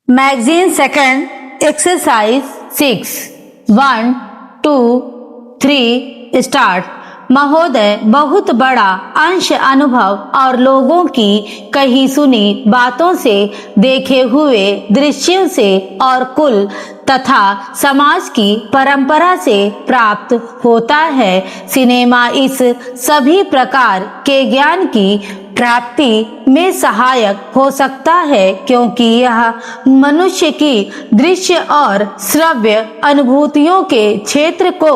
Magazine second exercise 6 1 2 3 start. महोदय, बहुत बड़ा अंश अनुभव और लोगों की कही सुनी बातों से, देखे हुए दृश्यों से और कुल तथा समाज की परंपरा से प्राप्त होता है। सिनेमा इस सभी प्रकार के ज्ञान की प्राप्ति में सहायक हो सकता है, क्योंकि यह मनुष्य की दृश्य और श्रव्य अनुभूतियों के क्षेत्र को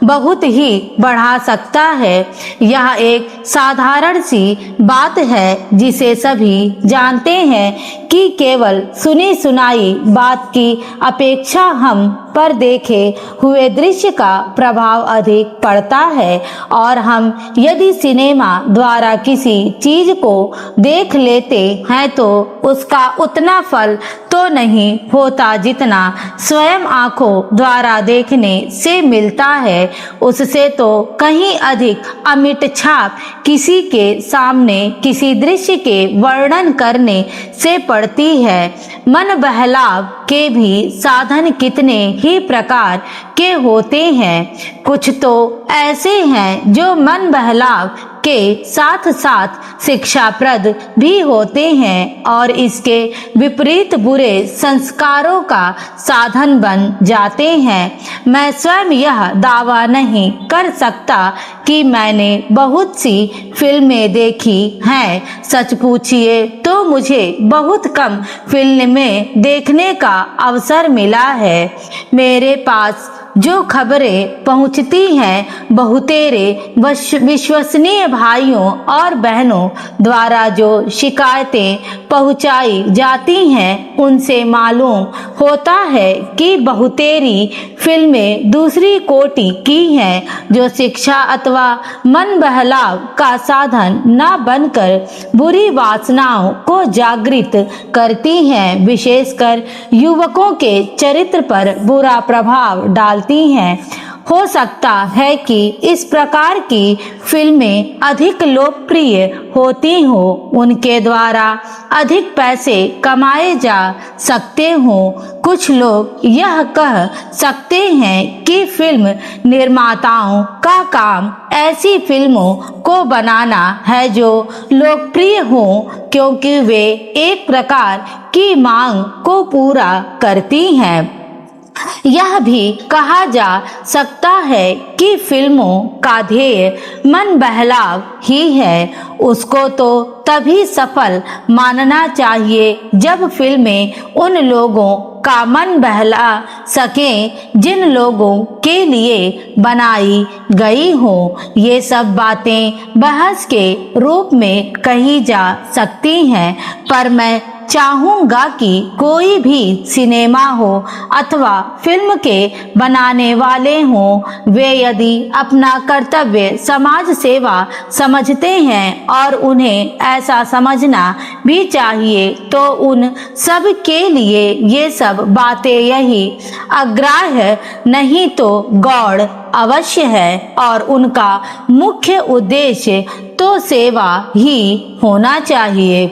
बहुत ही बढ़ा सकता है। यह एक साधारण सी बात है जिसे सभी जानते हैं कि केवल सुनी सुनाई बात की अपेक्षा हम पर देखे हुए दृश्य का प्रभाव अधिक पड़ता है, और हम यदि सिनेमा द्वारा किसी चीज को देख लेते हैं तो उसका उतना फल तो नहीं होता जितना स्वयं आंखों द्वारा देखने से मिलता है। उससे तो कहीं अधिक अमिट छाप किसी के सामने किसी दृश्य के वर्णन करने से पड़ती है। मन बहलाव के भी साधन कितने ही प्रकार के होते हैं। कुछ तो ऐसे हैं जो मन बहलाव के साथ साथ शिक्षाप्रद भी होते हैं और इसके विपरीत बुरे संस्कारों का साधन बन जाते हैं। मैं स्वयं यह दावा नहीं कर सकता कि मैंने बहुत सी फिल्में देखी हैं। सच पूछिए तो मुझे बहुत कम फिल्में देखने का अवसर मिला है। मेरे पास जो खबरें पहुंचती हैं बहुतेरे विश्वसनीय भाइयों और बहनों द्वारा जो शिकायतें पहुंचाई जाती हैं, उनसे मालूम होता है कि बहुतेरी फिल्में दूसरी कोटि की हैं, जो शिक्षा अथवा मन बहलाव का साधन न बनकर बुरी वासनाओं को जागृत करती हैं, विशेषकर युवकों के चरित्र पर बुरा प्रभाव डालती हैं। हो सकता है कि इस प्रकार की फिल्में अधिक लोकप्रिय होती हो, उनके द्वारा अधिक पैसे कमाए जा सकते हो। कुछ लोग यह कह सकते हैं कि फिल्म निर्माताओं का काम ऐसी फिल्मों को बनाना है जो लोकप्रिय हो, क्योंकि वे एक प्रकार की मांग को पूरा करती हैं। यह भी कहा जा सकता है कि फिल्मों का ध्येय मन बहलाव ही है। उसको तो तभी सफल मानना चाहिए जब फिल्में उन लोगों का मन बहला सकें जिन लोगों के लिए बनाई गई हो। ये सब बातें बहस के रूप में कही जा सकती हैं, पर मैं चाहूँगा कि कोई भी सिनेमा हो अथवा फिल्म के बनाने वाले हों, वे यदि अपना कर्तव्य समाज सेवा समझते हैं, और उन्हें ऐसा समझना भी चाहिए, तो उन सब के लिए ये सब बातें यही अग्राह्य नहीं तो गौण अवश्य है, और उनका मुख्य उद्देश्य तो सेवा ही होना चाहिए।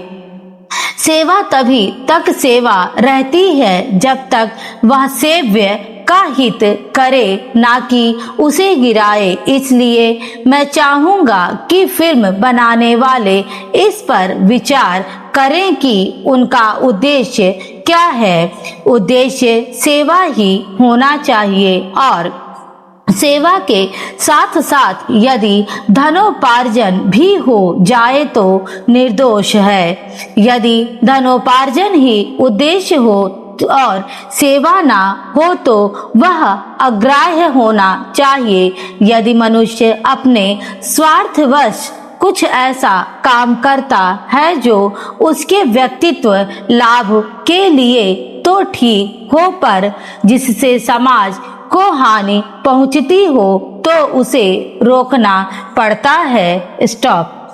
सेवा तभी तक सेवा रहती है जब तक वह सेव्य का हित करे, ना कि उसे गिराए। इसलिए मैं चाहूँगा कि फिल्म बनाने वाले इस पर विचार करें कि उनका उद्देश्य क्या है। उद्देश्य सेवा ही होना चाहिए, और सेवा के साथ साथ यदि धनोपार्जन भी हो जाए तो निर्दोष है। यदि धनोपार्जन ही उद्देश्य हो और सेवा ना हो तो वह अग्राह्य होना चाहिए। यदि मनुष्य अपने स्वार्थवश कुछ ऐसा काम करता है जो उसके व्यक्तित्व लाभ के लिए तो ठीक हो, पर जिससे समाज को हानि पहुंचती हो, तो उसे रोकना पड़ता है। स्टॉप।